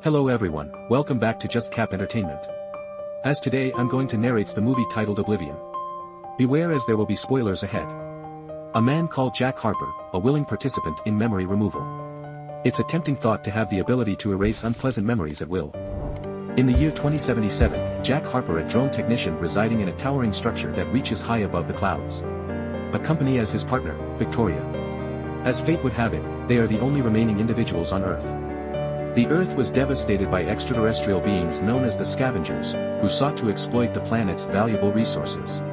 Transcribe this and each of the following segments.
Hello everyone, welcome back to Just Cap Entertainment. As today I'm going to narrate the movie titled Oblivion. Beware as there will be spoilers ahead. A man called Jack Harper, a willing participant in memory removal. It's a tempting thought to have the ability to erase unpleasant memories at will. In the year 2077, Jack Harper, a drone technician residing in a towering structure that reaches high above the clouds. A company as his partner, Victoria. As fate would have it, they are the only remaining individuals on Earth. The Earth was devastated by extraterrestrial beings known as the Scavengers, who sought to exploit the planet's valuable resources.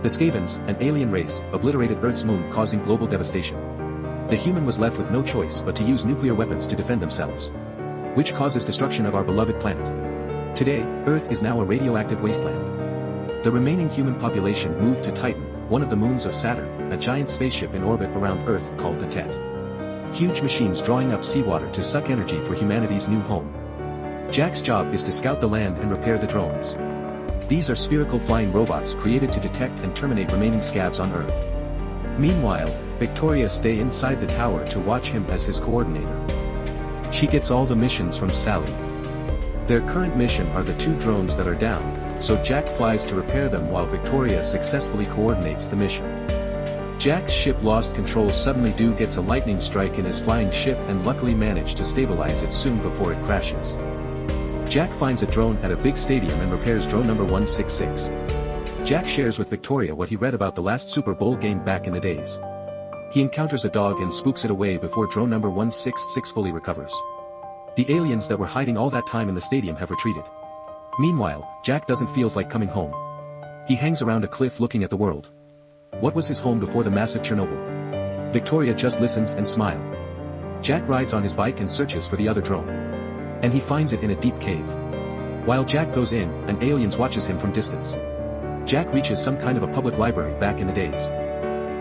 The Scavengers, an alien race, obliterated Earth's moon, causing global devastation. The human was left with no choice but to use nuclear weapons to defend themselves, which causes destruction of our beloved planet. Today, Earth is now a radioactive wasteland. The remaining human population moved to Titan, one of the moons of Saturn, a giant spaceship in orbit around Earth called the Tet. Huge machines drawing up seawater to suck energy for humanity's new home. Jack's job is to scout the land and repair the drones. These are spherical flying robots created to detect and terminate remaining scavs on Earth. Meanwhile, Victoria stays inside the tower to watch him as his coordinator. She gets all the missions from Sally. Their current mission are the 2 drones that are down, so Jack flies to repair them while Victoria successfully coordinates the mission. Jack's ship lost control suddenly. Gets a lightning strike in his flying ship and luckily managed to stabilize it soon before it crashes. Jack finds a drone at a big stadium and repairs drone number 166. Jack shares with Victoria what he read about the last Super Bowl game back in the days. He encounters a dog and spooks it away before drone number 166 fully recovers. The aliens that were hiding all that time in the stadium have retreated. Meanwhile, Jack doesn't feel like coming home. He hangs around a cliff looking at the world. What was his home before the massive Chernobyl? Victoria just listens and smiles. Jack rides on his bike and searches for the other drone. And he finds it in a deep cave. While Jack goes in, an alien watches him from distance. Jack reaches some kind of a public library back in the days.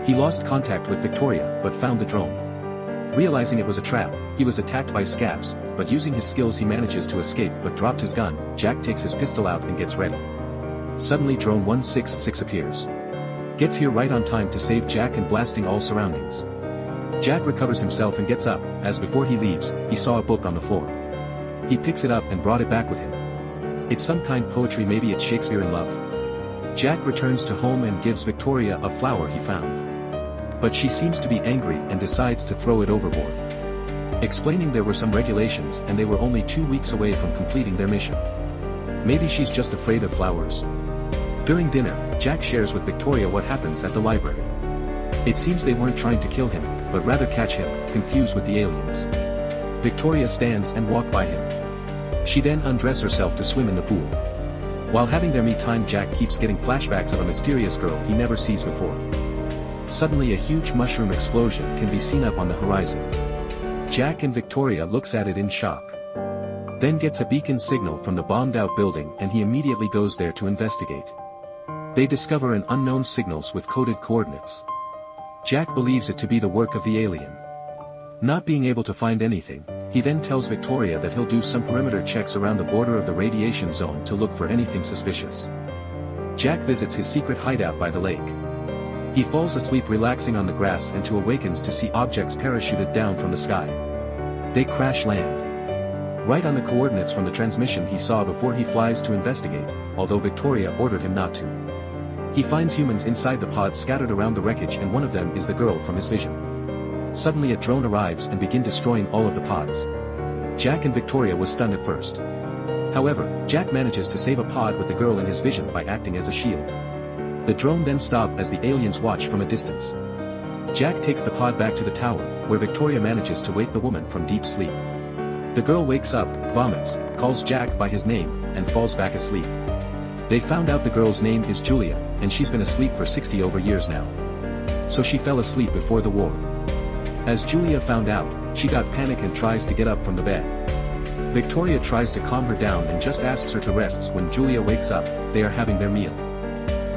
He lost contact with Victoria but found the drone. Realizing it was a trap, he was attacked by scavs, but using his skills he manages to escape but dropped his gun. Jack takes his pistol out and gets ready. Suddenly drone 166 appears. Gets here right on time to save Jack and blasting all surroundings. Jack recovers himself and gets up, as before he leaves, he saw a book on the floor. He picks it up and brought it back with him. It's some kind poetry, maybe it's Shakespeare in love. Jack returns to home and gives Victoria a flower he found. But she seems to be angry and decides to throw it overboard. Explaining there were some regulations and they were only 2 weeks away from completing their mission. Maybe she's just afraid of flowers. During dinner, Jack shares with Victoria what happens at the library. It seems they weren't trying to kill him, but rather catch him, confused with the aliens. Victoria stands and walks by him. She then undresses herself to swim in the pool. While having their me time, Jack keeps getting flashbacks of a mysterious girl he never sees before. Suddenly a huge mushroom explosion can be seen up on the horizon. Jack and Victoria looks at it in shock. Then gets a beacon signal from the bombed-out building and he immediately goes there to investigate. They discover an unknown signals with coded coordinates. Jack believes it to be the work of the alien. Not being able to find anything, he then tells Victoria that he'll do some perimeter checks around the border of the radiation zone to look for anything suspicious. Jack visits his secret hideout by the lake. He falls asleep relaxing on the grass and awakens to see objects parachuted down from the sky. They crash land right on the coordinates from the transmission he saw before he flies to investigate, although Victoria ordered him not to. He finds humans inside the pod scattered around the wreckage and one of them is the girl from his vision. Suddenly a drone arrives and begins destroying all of the pods. Jack and Victoria was stunned at first. However, Jack manages to save a pod with the girl in his vision by acting as a shield. The drone then stops as the aliens watch from a distance. Jack takes the pod back to the tower, where Victoria manages to wake the woman from deep sleep. The girl wakes up, vomits, calls Jack by his name, and falls back asleep. They found out the girl's name is Julia, and she's been asleep for 60 over years now. So she fell asleep before the war. As Julia found out, she got panicked and tries to get up from the bed. Victoria tries to calm her down and just asks her to rest. When Julia wakes up, they are having their meal.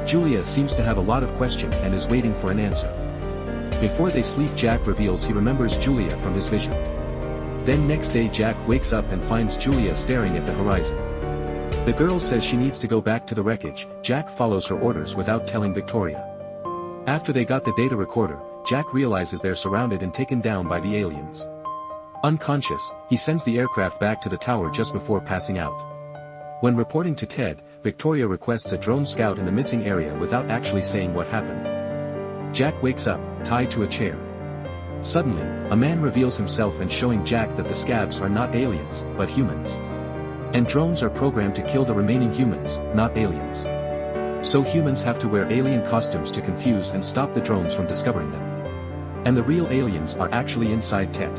Julia seems to have a lot of questions and is waiting for an answer. Before they sleep, Jack reveals he remembers Julia from his vision. Then next day Jack wakes up and finds Julia staring at the horizon. The girl says she needs to go back to the wreckage. Jack follows her orders without telling Victoria. After they got the data recorder, Jack realizes they're surrounded and taken down by the aliens. Unconscious, he sends the aircraft back to the tower just before passing out. When reporting to Ted, Victoria requests a drone scout in the missing area without actually saying what happened. Jack wakes up, tied to a chair. Suddenly, a man reveals himself and showing Jack that the scabs are not aliens, but humans. And drones are programmed to kill the remaining humans, not aliens. So humans have to wear alien costumes to confuse and stop the drones from discovering them. And the real aliens are actually inside Tet.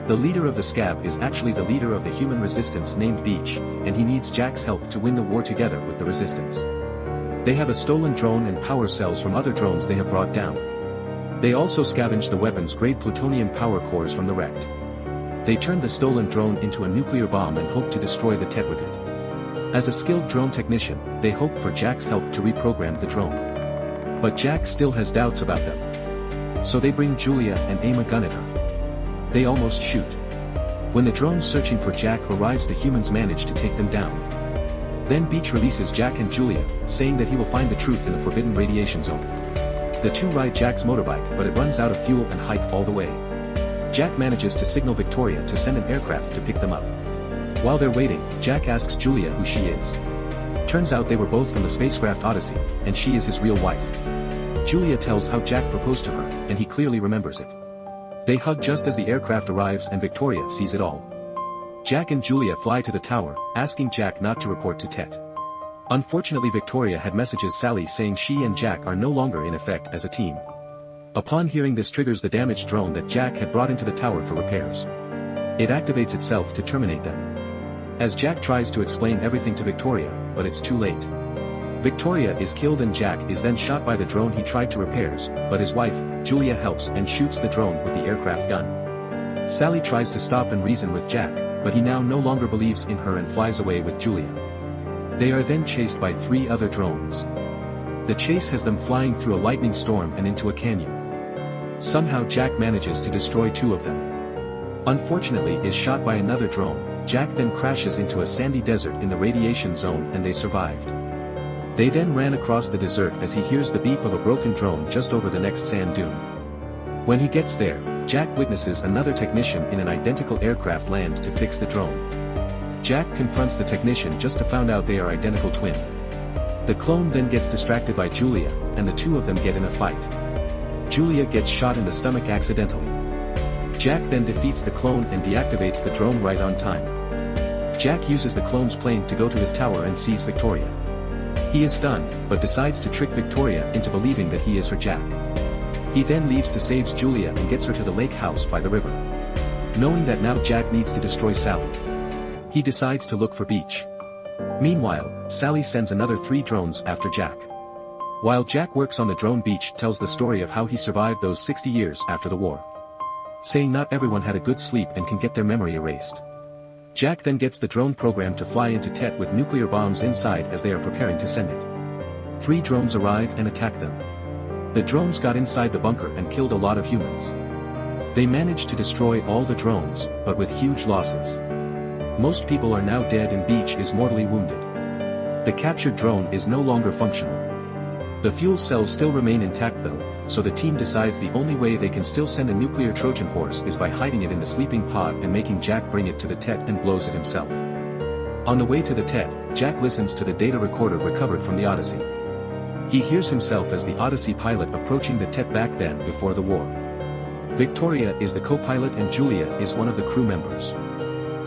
The leader of the scab is actually the leader of the human resistance named Beach, and he needs Jack's help to win the war together with the resistance. They have a stolen drone and power cells from other drones they have brought down. They also scavenged the weapons-grade plutonium power cores from the wrecked. They turned the stolen drone into a nuclear bomb and hope to destroy the Tet with it. As a skilled drone technician, they hope for Jack's help to reprogram the drone. But Jack still has doubts about them. So they bring Julia and aim a gun at her. They almost shoot. When the drone searching for Jack arrives, the humans manage to take them down. Then Beach releases Jack and Julia, saying that he will find the truth in the forbidden radiation zone. The two ride Jack's motorbike, but it runs out of fuel and hike all the way. Jack manages to signal Victoria to send an aircraft to pick them up. While they're waiting, Jack asks Julia who she is. Turns out they were both from the spacecraft Odyssey, and she is his real wife. Julia tells how Jack proposed to her, and he clearly remembers it. They hug just as the aircraft arrives and Victoria sees it all. Jack and Julia fly to the tower, asking Jack not to report to Tet. Unfortunately, Victoria had messages Sally saying she and Jack are no longer in effect as a team. Upon hearing this, triggers the damaged drone that Jack had brought into the tower for repairs. It activates itself to terminate them. As Jack tries to explain everything to Victoria, but it's too late. Victoria is killed and Jack is then shot by the drone he tried to repair, but his wife, Julia, helps and shoots the drone with the aircraft gun. Sally tries to stop and reason with Jack, but he now no longer believes in her and flies away with Julia. They are then chased by 3 other drones. The chase has them flying through a lightning storm and into a canyon. Somehow Jack manages to destroy 2 of them. Unfortunately is shot by another drone. Jack then crashes into a sandy desert in the radiation zone and they survived. They then ran across the desert as he hears the beep of a broken drone just over the next sand dune. When he gets there, Jack witnesses another technician in an identical aircraft land to fix the drone. Jack confronts the technician just to find out they are identical twin. The clone then gets distracted by Julia, and the 2 of them get in a fight. Julia gets shot in the stomach accidentally. Jack then defeats the clone and deactivates the drone right on time. Jack uses the clone's plane to go to his tower and sees Victoria. He is stunned, but decides to trick Victoria into believing that he is her Jack. He then leaves to save Julia and gets her to the lake house by the river. Knowing that now Jack needs to destroy Sally, he decides to look for Beach. Meanwhile, Sally sends another 3 drones after Jack. While Jack works on the drone, Beach tells the story of how he survived those 60 years after the war, saying not everyone had a good sleep and can get their memory erased. Jack then gets the drone programmed to fly into Tet with nuclear bombs inside as they are preparing to send it. 3 drones arrive and attack them. The drones got inside the bunker and killed a lot of humans. They managed to destroy all the drones, but with huge losses. Most people are now dead and Beach is mortally wounded. The captured drone is no longer functional. The fuel cells still remain intact though, so the team decides the only way they can still send a nuclear Trojan horse is by hiding it in the sleeping pod and making Jack bring it to the Tet and blows it himself. On the way to the Tet, Jack listens to the data recorder recovered from the Odyssey. He hears himself as the Odyssey pilot approaching the Tet back then before the war. Victoria is the co-pilot and Julia is one of the crew members.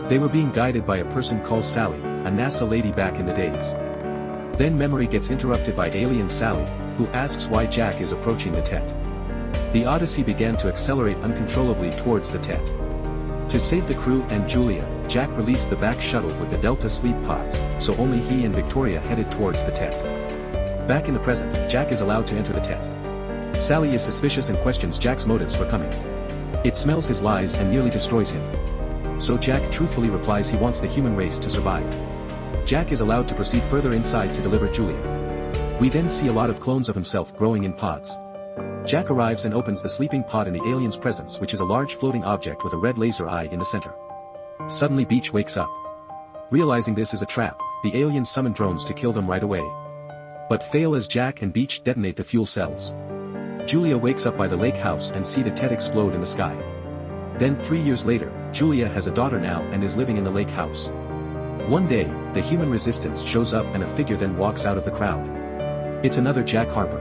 They were being guided by a person called Sally, a NASA lady back in the days. Then memory gets interrupted by alien Sally, who asks why Jack is approaching the Tet. The Odyssey began to accelerate uncontrollably towards the Tet. To save the crew and Julia, Jack released the back shuttle with the Delta sleep pods, so only he and Victoria headed towards the Tet. Back in the present, Jack is allowed to enter the Tet. Sally is suspicious and questions Jack's motives for coming. It smells his lies and nearly destroys him. So Jack truthfully replies he wants the human race to survive. Jack is allowed to proceed further inside to deliver Julia. We then see a lot of clones of himself growing in pods. Jack arrives and opens the sleeping pod in the alien's presence, which is a large floating object with a red laser eye in the center. Suddenly Beach wakes up. Realizing this is a trap, the aliens summon drones to kill them right away, but fail as Jack and Beach detonate the fuel cells. Julia wakes up by the lake house and see the Tet explode in the sky. Then 3 years later, Julia has a daughter now and is living in the lake house. One day, the human resistance shows up and a figure then walks out of the crowd. It's another Jack Harper.